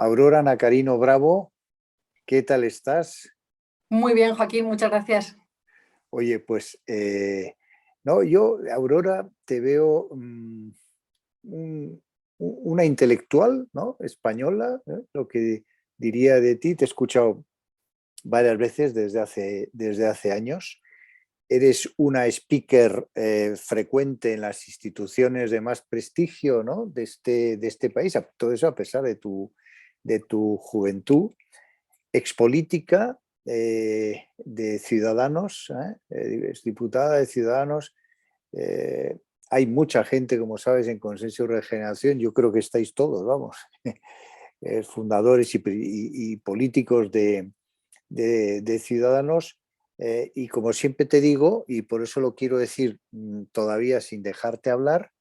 Aurora Nacarino Bravo, ¿qué tal estás? Muy bien, Joaquín, muchas gracias. Oye, pues, no, yo, Aurora, te veo una intelectual, ¿no? Española, ¿eh? Lo que diría de ti, te he escuchado varias veces desde hace años. Eres una speaker frecuente en las instituciones de más prestigio, ¿no? de este país, todo eso a pesar de tu juventud, expolítica de Ciudadanos, es diputada de Ciudadanos. eh, Hay mucha gente, como sabes, en Consenso y Regeneración. Yo creo que estáis todos, vamos, fundadores y políticos de Ciudadanos. Y como siempre te digo, y por eso lo quiero decir todavía sin dejarte hablar,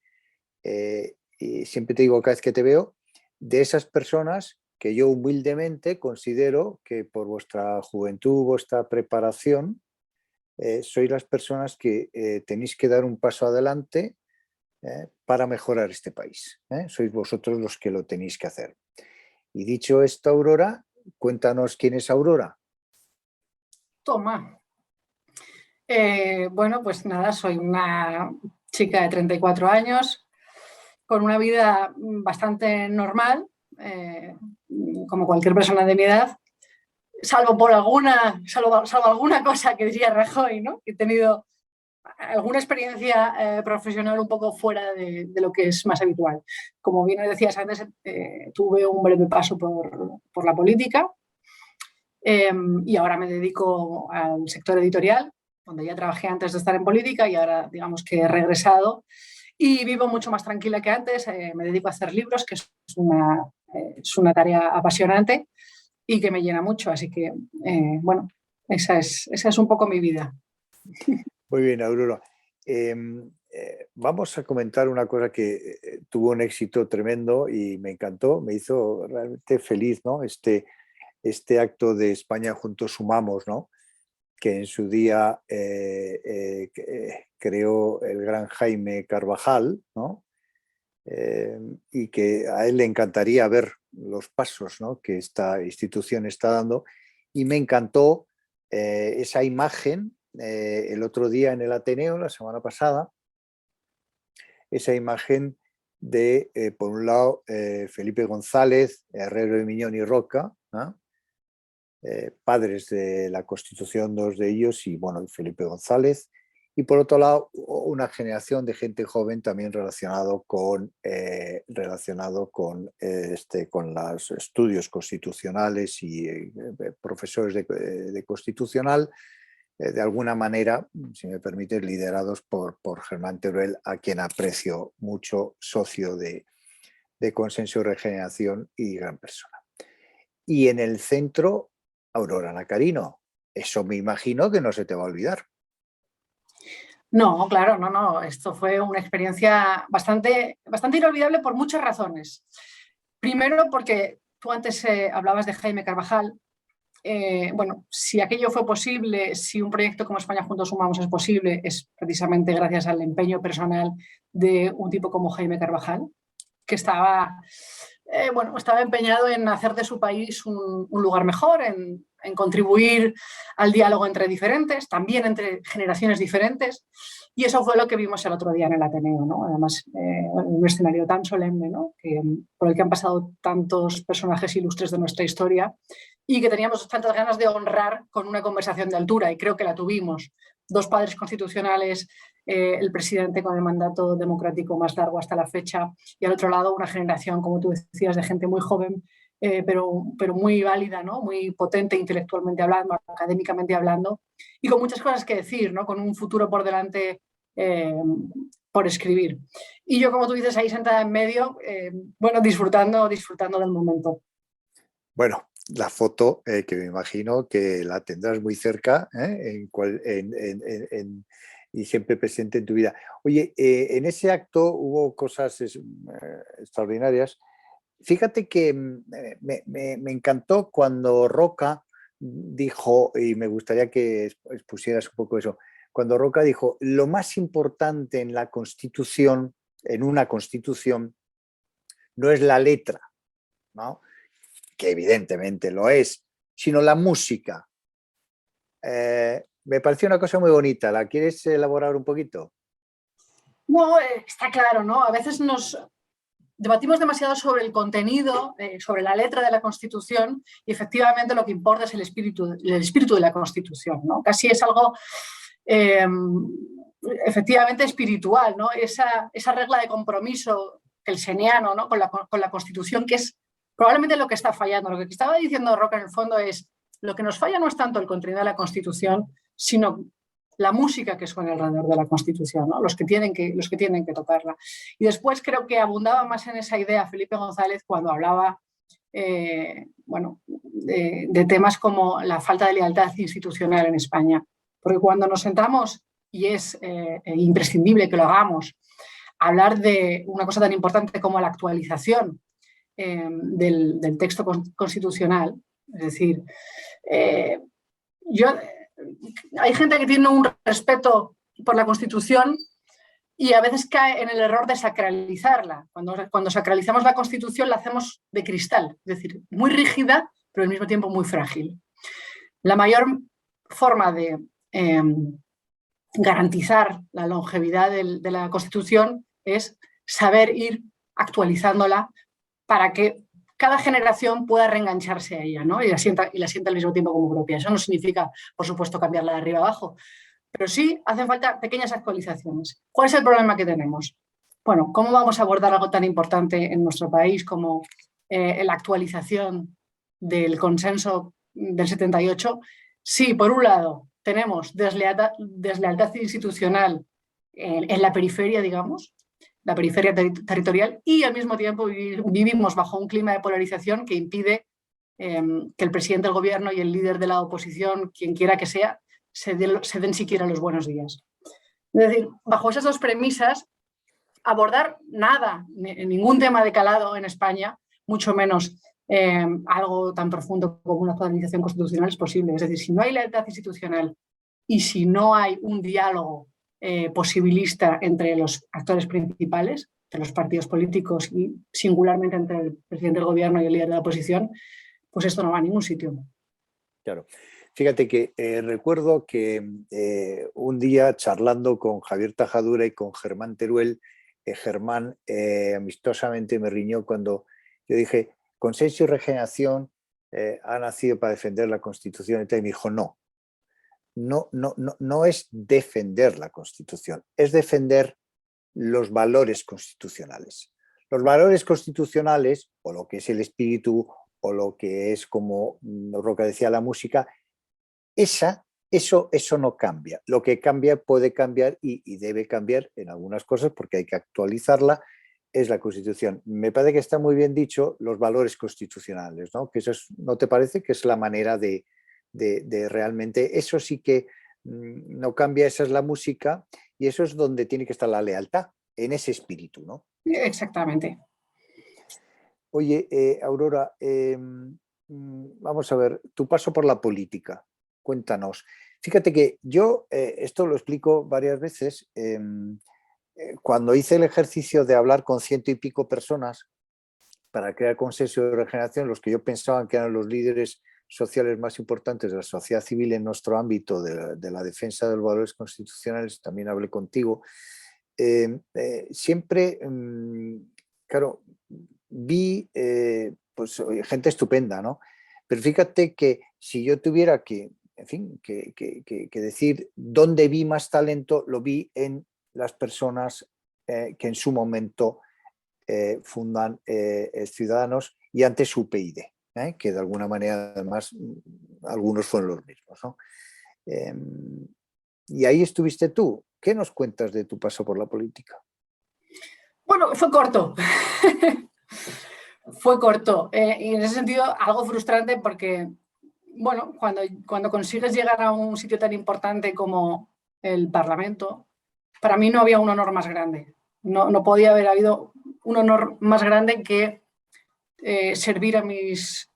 y siempre te digo cada vez que te veo, de esas personas que yo humildemente considero que por vuestra juventud, vuestra preparación, sois las personas que tenéis que dar un paso adelante para mejorar este país. Sois vosotros los que lo tenéis que hacer. Y dicho esto, Aurora, cuéntanos quién es Aurora. Toma. Bueno, pues nada, soy una chica de 34 años con una vida bastante normal, como cualquier persona de mi edad, salvo alguna cosa que diría Rajoy, ¿no? He tenido alguna experiencia profesional un poco fuera de lo que es más habitual. Como bien decías antes, tuve un breve paso por la política. Y ahora me dedico al sector editorial, donde ya trabajé antes de estar en política y ahora digamos que he regresado y vivo mucho más tranquila que antes. Me dedico a hacer libros, que es una tarea apasionante y que me llena mucho. Así que, bueno, esa es un poco mi vida. Muy bien, Aurora. Vamos a comentar una cosa que tuvo un éxito tremendo y me encantó, me hizo realmente feliz, ¿no? Este acto de España Juntos Sumamos, ¿no? Que en su día creó el gran Jaime Carvajal, ¿no? Y que a él le encantaría ver los pasos, ¿no? que esta institución está dando. Y me encantó esa imagen el otro día en el Ateneo, la semana pasada, esa imagen de, por un lado, Felipe González, Herrero de Miñón y Roca, ¿no? Padres de la Constitución, dos de ellos, y bueno, Felipe González, y por otro lado una generación de gente joven también con los estudios constitucionales y profesores de constitucional, de alguna manera, si me permite, liderados por Germán Teruel, a quien aprecio mucho, socio de Consenso y Regeneración y gran persona. Y en el centro, Aurora Nacarino. Eso me imagino que no se te va a olvidar. No, claro, no. Esto fue una experiencia bastante inolvidable por muchas razones. Primero, porque tú antes hablabas de Jaime Carvajal. Bueno, si aquello fue posible, si un proyecto como España Juntos Sumamos es posible, es precisamente gracias al empeño personal de un tipo como Jaime Carvajal, que estaba empeñado en hacer de su país un lugar mejor, en contribuir al diálogo entre diferentes, también entre generaciones diferentes. Y eso fue lo que vimos el otro día en el Ateneo, ¿no? Además, un escenario tan solemne, ¿no? Por el que han pasado tantos personajes ilustres de nuestra historia y que teníamos tantas ganas de honrar con una conversación de altura, y creo que la tuvimos. Dos padres constitucionales, el presidente con el mandato democrático más largo hasta la fecha, y al otro lado una generación, como tú decías, de gente muy joven, pero muy válida, ¿no? Muy potente intelectualmente hablando, académicamente hablando, y con muchas cosas que decir, ¿no? Con un futuro por delante eh, por escribir. Y yo, como tú dices, ahí sentada en medio, bueno, disfrutando del momento. Bueno, la foto que me imagino que la tendrás muy cerca, y siempre presente en tu vida. Oye, en ese acto hubo cosas extraordinarias. Fíjate que me encantó cuando Roca dijo, y me gustaría que expusieras un poco eso, cuando Roca dijo, lo más importante en la Constitución, en una Constitución, no es la letra, ¿no? que evidentemente lo es, sino la música. Me pareció una cosa muy bonita. ¿La quieres elaborar un poquito? No, está claro, ¿no? A veces nos debatimos demasiado sobre el contenido, sobre la letra de la Constitución, y efectivamente lo que importa es el espíritu de la Constitución, ¿no? Casi es algo efectivamente espiritual, ¿no? Esa regla de compromiso kelseniano, ¿no? con la Constitución, que es probablemente lo que está fallando. Lo que estaba diciendo Roca en el fondo es, lo que nos falla no es tanto el contenido de la Constitución, sino la música que suena alrededor de la Constitución, ¿no? los que tienen que tocarla. Y después creo que abundaba más en esa idea Felipe González cuando hablaba de temas como la falta de lealtad institucional en España. Porque cuando nos sentamos, y es imprescindible que lo hagamos, hablar de una cosa tan importante como la actualización del texto constitucional, es decir, hay gente que tiene un respeto por la Constitución y a veces cae en el error de sacralizarla. Cuando sacralizamos la Constitución la hacemos de cristal, es decir, muy rígida, pero al mismo tiempo muy frágil. La mayor forma de garantizar la longevidad de la Constitución es saber ir actualizándola para que cada generación pueda reengancharse a ella, ¿no? y la sienta al mismo tiempo como propia. Eso no significa, por supuesto, cambiarla de arriba abajo, pero sí hacen falta pequeñas actualizaciones. ¿Cuál es el problema que tenemos? Bueno, ¿cómo vamos a abordar algo tan importante en nuestro país como la actualización del consenso del 78? Sí, por un lado, tenemos deslealtad institucional en la periferia, digamos, la periferia territorial, y al mismo tiempo vivimos bajo un clima de polarización que impide que el presidente del gobierno y el líder de la oposición, quien quiera que sea, se den siquiera los buenos días. Es decir, bajo esas dos premisas, abordar nada, ningún tema de calado en España, mucho menos algo tan profundo como una actualización constitucional es posible. Es decir, si no hay lealtad institucional y si no hay un diálogo posibilista entre los actores principales, entre los partidos políticos y singularmente entre el presidente del gobierno y el líder de la oposición, pues esto no va a ningún sitio. Claro. Fíjate que recuerdo que un día charlando con Javier Tajadura y con Germán Teruel, Germán amistosamente me riñó cuando yo dije, Consenso y Regeneración ha nacido para defender la Constitución, y me dijo, no es defender la Constitución, es defender los valores constitucionales. Los valores constitucionales, o lo que es el espíritu, o lo que es, como Roca decía, la música, eso no cambia. Lo que cambia, puede cambiar y debe cambiar en algunas cosas porque hay que actualizarla, es la Constitución. Me parece que está muy bien dicho los valores constitucionales, ¿no? Que eso ¿no te parece que es la manera de realmente, eso sí que no cambia, esa es la música y eso es donde tiene que estar la lealtad, en ese espíritu, ¿no? Exactamente. Oye, Aurora, vamos a ver, tu paso por la política, cuéntanos. Fíjate que yo, esto lo explico varias veces, cuando hice el ejercicio de hablar con 100 y pico personas para crear Consenso de Regeneración, los que yo pensaba que eran los líderes sociales más importantes de la sociedad civil en nuestro ámbito de la defensa de los valores constitucionales, también hablé contigo, siempre, claro, vi pues, gente estupenda, ¿no? Pero fíjate que si yo tuviera que, en fin, que decir dónde vi más talento, lo vi en las personas que en su momento fundan Ciudadanos y antes UPyD, que de alguna manera además algunos fueron los mismos, ¿no? Y ahí estuviste tú. ¿Qué nos cuentas de tu paso por la política? Bueno, fue corto. Fue corto. Y en ese sentido algo frustrante porque, bueno, cuando consigues llegar a un sitio tan importante como el Parlamento, para mí no había un honor más grande. No podía haber habido un honor más grande que servir a mis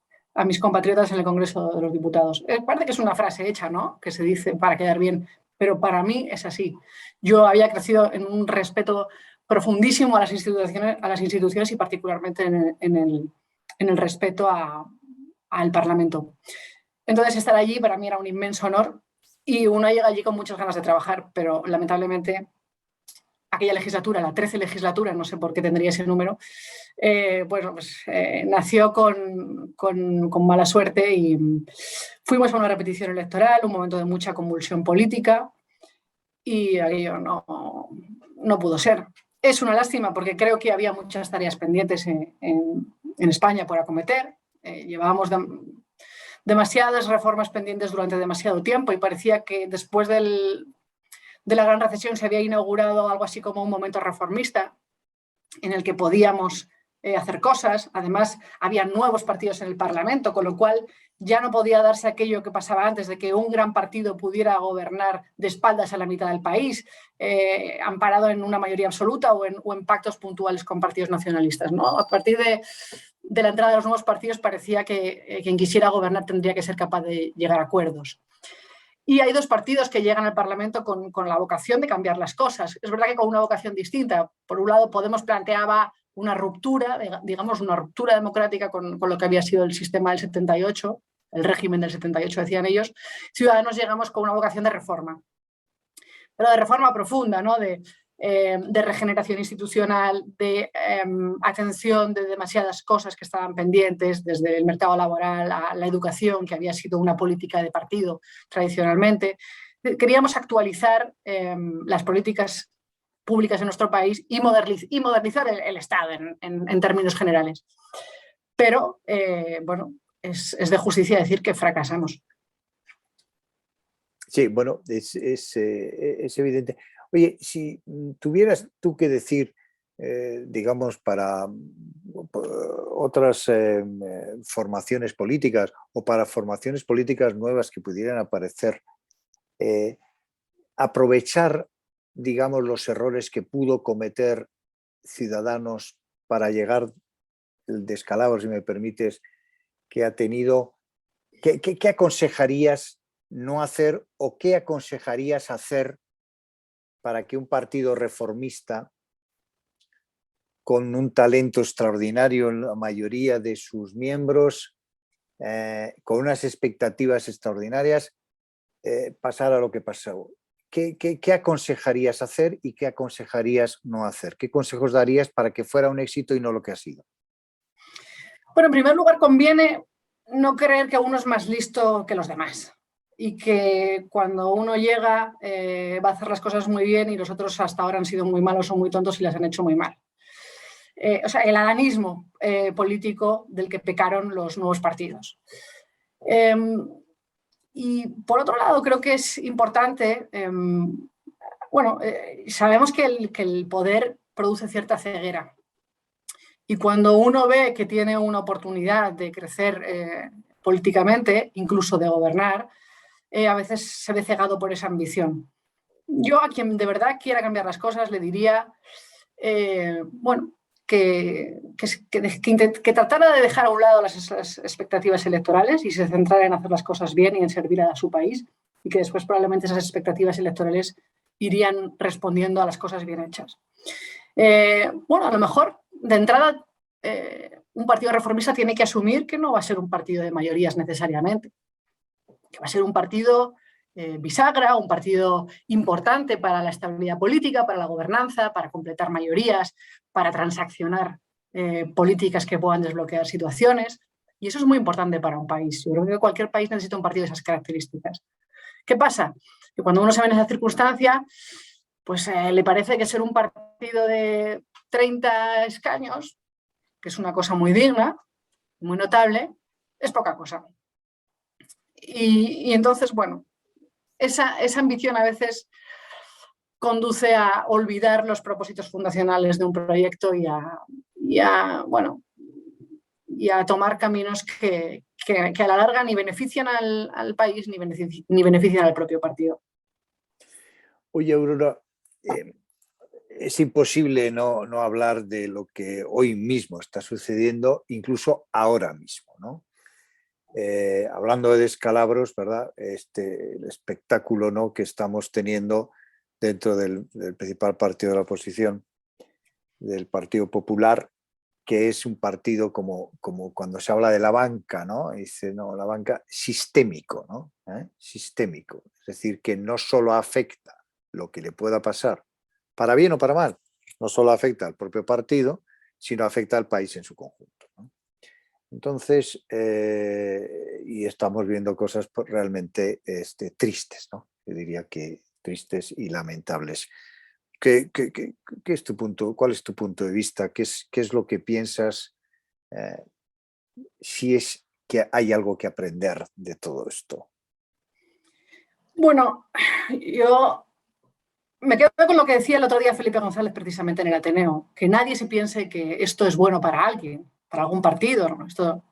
compatriotas en el Congreso de los Diputados. Parece que es una frase hecha, ¿no? Que se dice para quedar bien, pero para mí es así. Yo había crecido en un respeto profundísimo a las instituciones y particularmente en el respeto a al Parlamento. Entonces estar allí para mí era un inmenso honor y uno llega allí con muchas ganas de trabajar, pero lamentablemente aquella legislatura, la 13 legislatura, no sé por qué tendría ese número, nació con mala suerte y fuimos a una repetición electoral, un momento de mucha convulsión política y aquello no pudo ser. Es una lástima porque creo que había muchas tareas pendientes en España por acometer. Llevábamos demasiadas reformas pendientes durante demasiado tiempo y parecía que después de la gran recesión se había inaugurado algo así como un momento reformista en el que podíamos hacer cosas. Además, había nuevos partidos en el Parlamento, con lo cual ya no podía darse aquello que pasaba antes de que un gran partido pudiera gobernar de espaldas a la mitad del país, amparado en una mayoría absoluta o en pactos puntuales con partidos nacionalistas, ¿no? A partir de la entrada de los nuevos partidos parecía que quien quisiera gobernar tendría que ser capaz de llegar a acuerdos. Y hay dos partidos que llegan al Parlamento con la vocación de cambiar las cosas. Es verdad que con una vocación distinta. Por un lado, Podemos planteaba una ruptura, digamos, una ruptura democrática con lo que había sido el sistema del 78, el régimen del 78, decían ellos. Ciudadanos llegamos con una vocación de reforma, pero de reforma profunda, ¿no? De regeneración institucional, de atención de demasiadas cosas que estaban pendientes, desde el mercado laboral a la educación, que había sido una política de partido tradicionalmente. Queríamos actualizar las políticas públicas en nuestro país y modernizar el Estado en términos generales. Pero, es de justicia decir que fracasamos. Sí, bueno, es evidente. Oye, si tuvieras tú que decir, digamos, para otras formaciones políticas o para formaciones políticas nuevas que pudieran aparecer, aprovechar, digamos, los errores que pudo cometer Ciudadanos para llegar el descalabro, si me permites, que ha tenido, ¿qué aconsejarías no hacer o qué aconsejarías hacer para que un partido reformista con un talento extraordinario en la mayoría de sus miembros, con unas expectativas extraordinarias, pasara lo que pasó? ¿Qué aconsejarías hacer y qué aconsejarías no hacer? ¿Qué consejos darías para que fuera un éxito y no lo que ha sido? Bueno, en primer lugar, conviene no creer que uno es más listo que los demás y que cuando uno llega va a hacer las cosas muy bien y los otros hasta ahora han sido muy malos o muy tontos y las han hecho muy mal. O sea, el adanismo político del que pecaron los nuevos partidos. Y por otro lado, creo que es importante, sabemos que el poder produce cierta ceguera. Y cuando uno ve que tiene una oportunidad de crecer políticamente, incluso de gobernar, a veces se ve cegado por esa ambición. Yo a quien de verdad quiera cambiar las cosas le diría, que tratara de dejar a un lado las expectativas electorales y se centrara en hacer las cosas bien y en servir a su país, y que después probablemente esas expectativas electorales irían respondiendo a las cosas bien hechas. A lo mejor, de entrada, un partido reformista tiene que asumir que no va a ser un partido de mayorías necesariamente, que va a ser un partido bisagra, un partido importante para la estabilidad política, para la gobernanza, para completar mayorías, para transaccionar políticas que puedan desbloquear situaciones. Y eso es muy importante para un país. Yo creo que cualquier país necesita un partido de esas características. ¿Qué pasa? Que cuando uno se ve en esa circunstancia, pues le parece que ser un partido de 30 escaños, que es una cosa muy digna, muy notable, es poca cosa. Y entonces, bueno, esa ambición a veces conduce a olvidar los propósitos fundacionales de un proyecto y a tomar caminos que a la larga ni benefician al país ni benefician al propio partido. Oye, Aurora, es imposible no hablar de lo que hoy mismo está sucediendo, incluso ahora mismo, ¿no? Hablando de descalabros, ¿verdad? El espectáculo, ¿no?, que estamos teniendo dentro del principal partido de la oposición, del Partido Popular, que es un partido como cuando se habla de la banca, ¿no? Dice, no, la banca sistémico, ¿no? Sistémico. Es decir, que no solo afecta lo que le pueda pasar, para bien o para mal, no solo afecta al propio partido, sino afecta al país en su conjunto, ¿no? Entonces, y estamos viendo cosas realmente tristes, ¿no? Yo diría que tristes y lamentables. ¿Qué es tu punto? ¿Cuál es tu punto de vista? ¿Qué es lo que piensas? eh, si es que hay algo que aprender de todo esto. Bueno, yo me quedo con lo que decía el otro día Felipe González precisamente en el Ateneo, que nadie se piense que esto es bueno para alguien, para algún partido, ¿no? Esto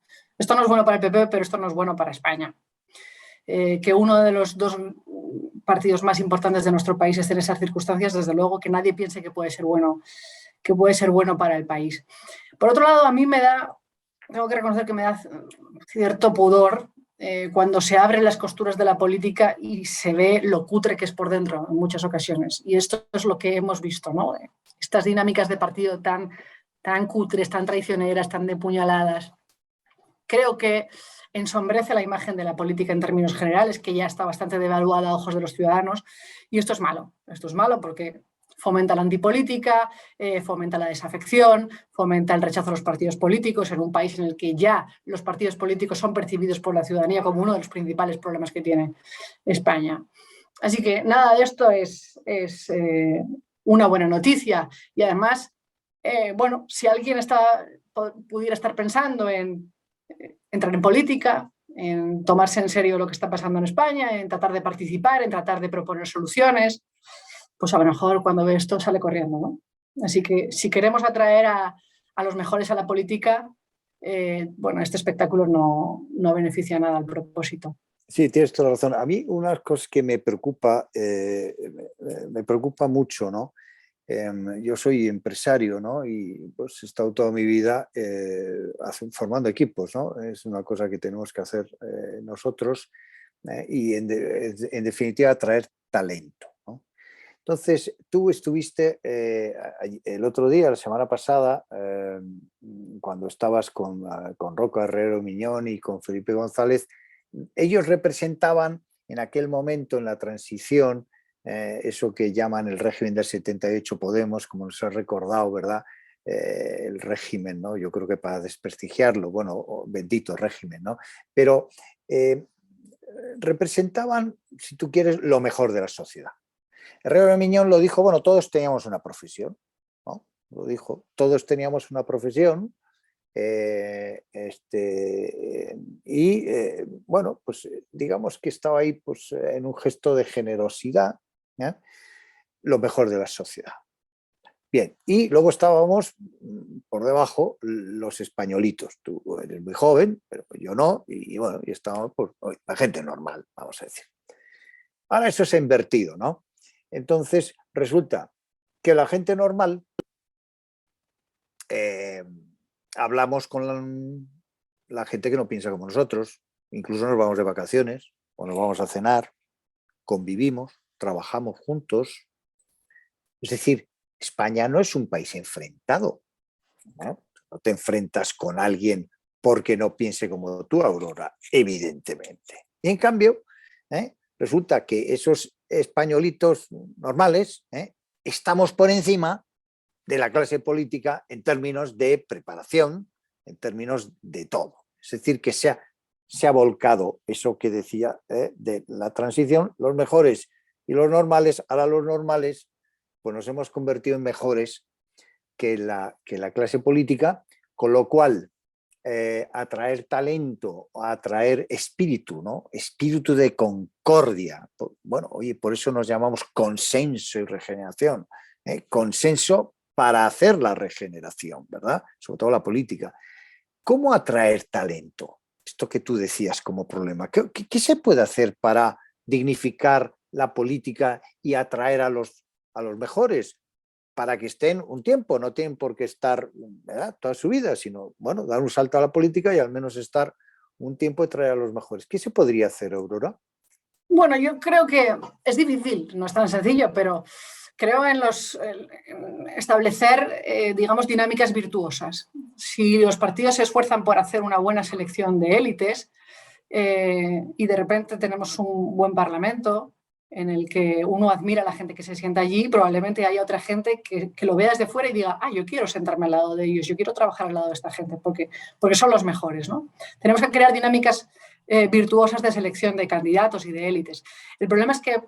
no es bueno para el PP, pero esto no es bueno para España. Que uno de los dos partidos más importantes de nuestro país esté en esas circunstancias, desde luego que nadie piense que puede ser bueno para el país. Por otro lado, a mí tengo que reconocer que me da cierto pudor cuando se abren las costuras de la política y se ve lo cutre que es por dentro en muchas ocasiones. Y esto es lo que hemos visto, ¿no? Estas dinámicas de partido tan cutres, tan traicioneras, tan de puñaladas. Creo que ensombrece la imagen de la política en términos generales, que ya está bastante devaluada a ojos de los ciudadanos, y esto es malo. Esto es malo porque fomenta la antipolítica, fomenta la desafección, fomenta el rechazo a los partidos políticos en un país en el que ya los partidos políticos son percibidos por la ciudadanía como uno de los principales problemas que tiene España. Así que nada de esto es una buena noticia. Y además, bueno, si alguien pudiera estar pensando en entrar en política, en tomarse en serio lo que está pasando en España, en tratar de participar, en tratar de proponer soluciones, pues a lo mejor cuando ve esto sale corriendo, ¿no? Así que si queremos atraer a los mejores a la política, bueno, este espectáculo no beneficia nada al propósito. Sí, tienes toda la razón. A mí una cosa que me preocupa mucho, ¿no? Yo soy empresario, ¿no? Y pues he estado toda mi vida formando equipos, ¿no? Es una cosa que tenemos que hacer nosotros y en definitiva atraer talento, ¿no? Entonces, tú estuviste el otro día, la semana pasada, cuando estabas con Rocco Herrero Miñón y con Felipe González, ellos representaban en aquel momento, en la transición, eso que llaman el régimen del 78 Podemos, como nos ha recordado, ¿verdad? El régimen, ¿no? Yo creo que para desprestigiarlo, bueno, bendito régimen, ¿no? Pero representaban, si tú quieres, lo mejor de la sociedad. Herrero Miñón lo dijo, bueno, todos teníamos una profesión, ¿no? Lo dijo, todos teníamos una profesión, bueno, pues digamos que estaba ahí pues, en un gesto de generosidad, ¿eh? Lo mejor de la sociedad. Bien, y luego estábamos por debajo los españolitos. Tú eres muy joven, pero yo no, y bueno, y estábamos por la gente normal, vamos a decir. Ahora eso se ha invertido, ¿no? Entonces resulta que la gente normal hablamos con la gente que no piensa como nosotros, incluso nos vamos de vacaciones o nos vamos a cenar, convivimos, trabajamos juntos. Es decir, España no es un país enfrentado, ¿no? No te enfrentas con alguien porque no piense como tú, Aurora, evidentemente. Y en cambio, resulta que esos españolitos normales estamos por encima de la clase política en términos de preparación, en términos de todo. Es decir, que se ha volcado eso que decía de la transición, los mejores y los normales. Ahora los normales pues nos hemos convertido en mejores que la clase política, con lo cual atraer talento, atraer espíritu, ¿no? Espíritu de concordia. Bueno, oye, por eso nos llamamos consenso y regeneración. Consenso para hacer la regeneración, ¿verdad? Sobre todo la política. ¿Cómo atraer talento? Esto que tú decías como problema. ¿Qué se puede hacer para dignificar la política y atraer a los mejores? Para que estén un tiempo, no tienen por qué estar, ¿verdad?, toda su vida, sino, bueno, dar un salto a la política y al menos estar un tiempo y traer a los mejores. ¿Qué se podría hacer, Aurora? Bueno, yo creo que es difícil, no es tan sencillo, pero creo en establecer, digamos, dinámicas virtuosas. Si los partidos se esfuerzan por hacer una buena selección de élites y de repente tenemos un buen parlamento en el que uno admira a la gente que se sienta allí, probablemente haya otra gente que lo vea desde fuera y diga, yo quiero sentarme al lado de ellos, yo quiero trabajar al lado de esta gente porque son los mejores, ¿no? Tenemos que crear dinámicas virtuosas de selección de candidatos y de élites. El problema es que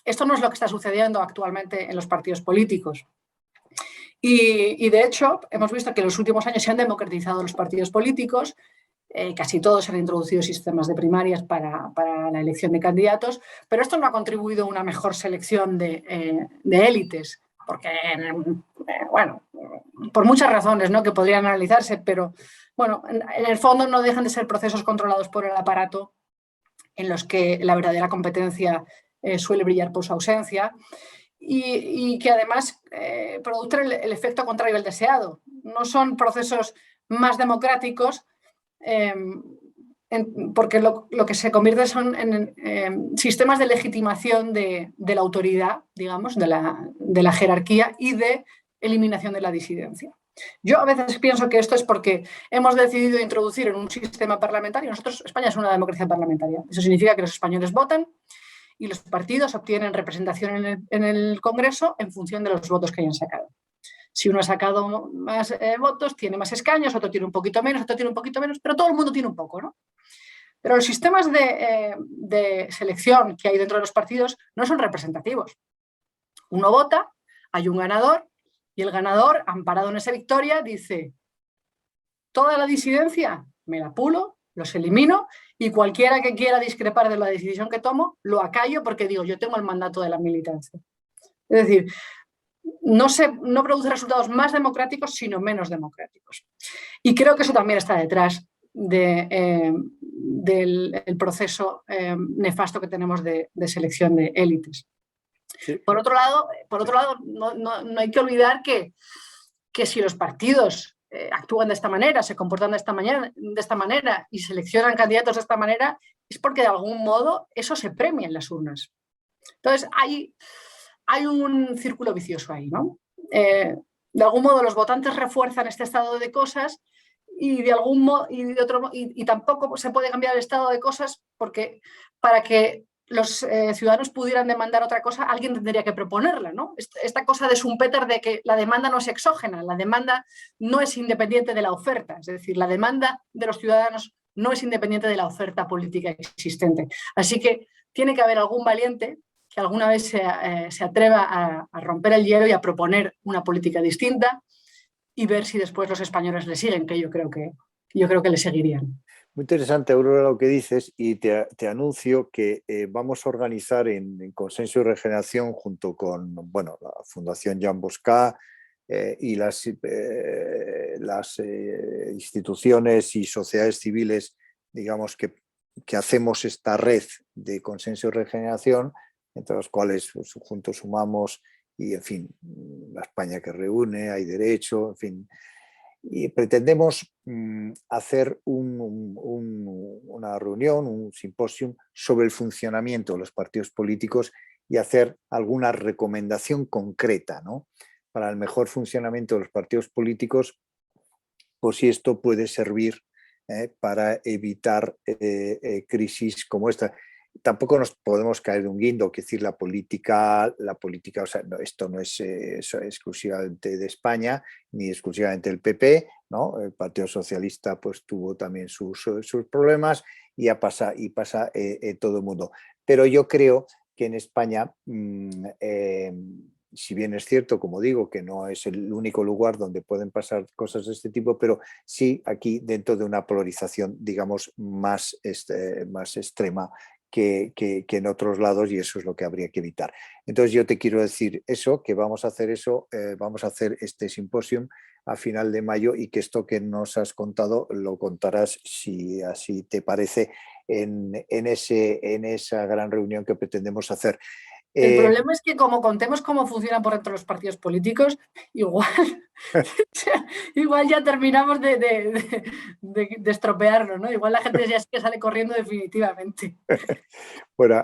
esto no es lo que está sucediendo actualmente en los partidos políticos. Y de hecho, hemos visto que en los últimos años se han democratizado los partidos políticos, casi todos han introducido sistemas de primarias para la elección de candidatos, pero esto no ha contribuido a una mejor selección de élites, porque, bueno, por muchas razones, ¿no?, que podrían analizarse, pero bueno, en el fondo no dejan de ser procesos controlados por el aparato en los que la verdadera competencia suele brillar por su ausencia y que además producen el efecto contrario al deseado. No son procesos más democráticos porque lo que se convierte son en sistemas de legitimación de la autoridad, digamos, de la jerarquía y de eliminación de la disidencia. Yo a veces pienso que esto es porque hemos decidido introducir en un sistema parlamentario. España es una democracia parlamentaria. Eso significa que los españoles votan y los partidos obtienen representación en el Congreso en función de los votos que hayan sacado. Si uno ha sacado más votos, tiene más escaños, otro tiene un poquito menos, otro tiene un poquito menos, pero todo el mundo tiene un poco, ¿no? Pero los sistemas de selección que hay dentro de los partidos no son representativos. Uno vota, hay un ganador, y el ganador, amparado en esa victoria, dice: toda la disidencia me la pulo, los elimino, y cualquiera que quiera discrepar de la decisión que tomo, lo acallo porque digo, yo tengo el mandato de la militancia. Es decir, no produce resultados más democráticos, sino menos democráticos. Y creo que eso también está detrás del proceso nefasto que tenemos de selección de élites. Sí. Por otro lado, no hay que olvidar que si los partidos actúan de esta manera, se comportan de esta manera y seleccionan candidatos de esta manera, es porque de algún modo eso se premia en las urnas. Entonces hay un círculo vicioso ahí, ¿no? De algún modo los votantes refuerzan este estado de cosas y de algún modo y tampoco se puede cambiar el estado de cosas porque para que los ciudadanos pudieran demandar otra cosa, alguien tendría que proponerla, ¿no? Esta cosa de Schumpeter de que la demanda no es exógena, la demanda no es independiente de la oferta, es decir, la demanda de los ciudadanos no es independiente de la oferta política existente. Así que tiene que haber algún valiente que alguna vez se atreva a romper el hielo y a proponer una política distinta y ver si después los españoles le siguen, que yo creo que le seguirían. Muy interesante, Aurora, lo que dices, y te anuncio que vamos a organizar en Consenso y Regeneración junto con la Fundación Jean Bosca y las instituciones y sociedades civiles, digamos, que hacemos esta red de Consenso y Regeneración, entre los cuales pues, juntos sumamos y, en fin, la España que reúne, Hay Derecho, en fin. Y pretendemos hacer una reunión, un simposium sobre el funcionamiento de los partidos políticos y hacer alguna recomendación concreta, ¿no?, para el mejor funcionamiento de los partidos políticos, por si esto puede servir para evitar crisis como esta. Tampoco nos podemos caer de un guindo, que decir, la política, o sea, no, esto no es exclusivamente de España, ni exclusivamente del PP, ¿no? El Partido Socialista pues tuvo también sus problemas y pasa todo el mundo. Pero yo creo que en España, si bien es cierto, como digo, que no es el único lugar donde pueden pasar cosas de este tipo, pero sí aquí dentro de una polarización, digamos, más extrema que en otros lados, y eso es lo que habría que evitar. Entonces yo te quiero decir eso, que vamos a hacer eso, vamos a hacer este simposium a final de mayo y que esto que nos has contado lo contarás, si así te parece, en esa gran reunión que pretendemos hacer. El problema es que como contemos cómo funcionan por dentro los partidos políticos, igual, igual ya terminamos de estropearlo, ¿no? Igual la gente ya es que sale corriendo definitivamente. Bueno,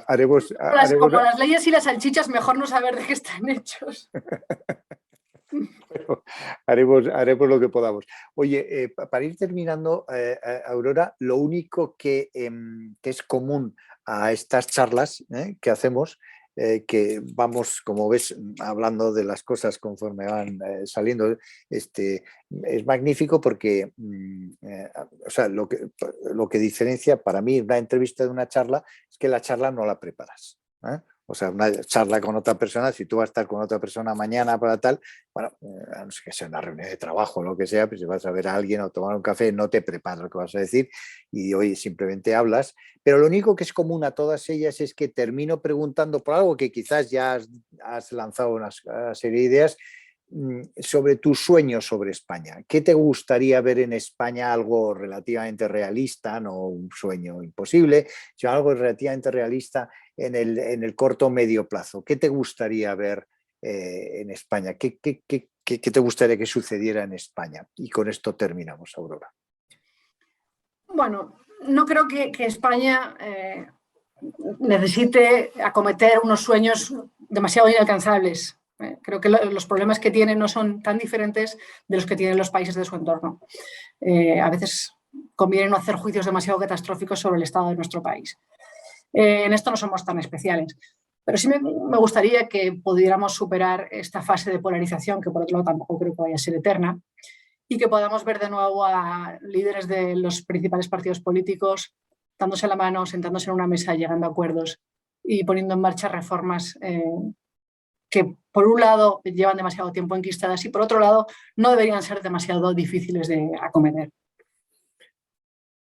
Como las leyes y las salchichas, mejor no saber de qué están hechos. Haremos lo que podamos. Oye, para ir terminando, Aurora, lo único que es común a estas charlas que hacemos, que vamos, como ves, hablando de las cosas conforme van saliendo, es magnífico porque o sea, lo que diferencia para mí una entrevista de una charla es que la charla no la preparas. O sea, una charla con otra persona, si tú vas a estar con otra persona mañana para tal, bueno, a no ser que sea una reunión de trabajo o lo que sea, pues si vas a ver a alguien o tomar un café, no te preparas lo que vas a decir y hoy simplemente hablas. Pero lo único que es común a todas ellas es que termino preguntando por algo que quizás ya has lanzado una serie de ideas sobre tus sueños sobre España. ¿Qué te gustaría ver en España? Algo relativamente realista, no un sueño imposible, sino algo relativamente realista en el corto o medio plazo. ¿Qué te gustaría ver en España? ¿Qué te gustaría que sucediera en España? Y con esto terminamos, Aurora. Bueno, no creo que España necesite acometer unos sueños demasiado inalcanzables. Creo que los problemas que tiene no son tan diferentes de los que tienen los países de su entorno. A veces conviene no hacer juicios demasiado catastróficos sobre el estado de nuestro país. En esto no somos tan especiales. Pero sí me gustaría que pudiéramos superar esta fase de polarización, que por otro lado tampoco creo que vaya a ser eterna, y que podamos ver de nuevo a líderes de los principales partidos políticos dándose la mano, sentándose en una mesa, llegando a acuerdos y poniendo en marcha reformas que, por un lado, llevan demasiado tiempo enquistadas y, por otro lado, no deberían ser demasiado difíciles de acometer.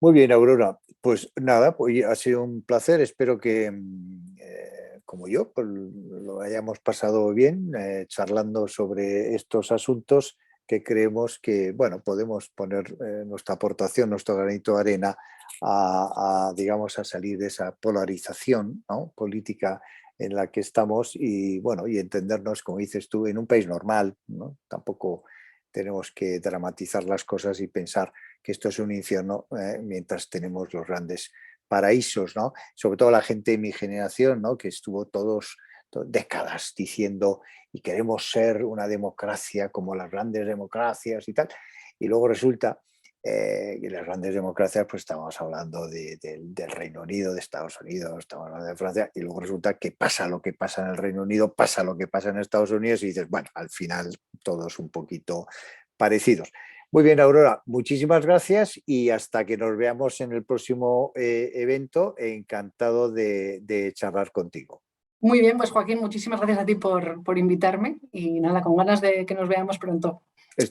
Muy bien, Aurora. Pues nada, pues ha sido un placer. Espero que, como yo, pues lo hayamos pasado bien charlando sobre estos asuntos que creemos que, bueno, podemos poner nuestra aportación, nuestro granito de arena digamos, a salir de esa polarización, ¿no?, política en la que estamos y, bueno, y entendernos, como dices tú, en un país normal, ¿no? Tampoco tenemos que dramatizar las cosas y pensar que esto es un infierno mientras tenemos los grandes paraísos, ¿no? Sobre todo la gente de mi generación, ¿no?, que estuvo décadas diciendo y queremos ser una democracia como las grandes democracias y tal, y luego resulta que las grandes democracias, pues estamos hablando del Reino Unido, de Estados Unidos, estamos hablando de Francia, y luego resulta que pasa lo que pasa en el Reino Unido, pasa lo que pasa en Estados Unidos y dices, bueno, al final todos un poquito parecidos. Muy bien, Aurora, muchísimas gracias y hasta que nos veamos en el próximo evento, encantado de charlar contigo. Muy bien, pues Joaquín, muchísimas gracias a ti por invitarme y nada, con ganas de que nos veamos pronto.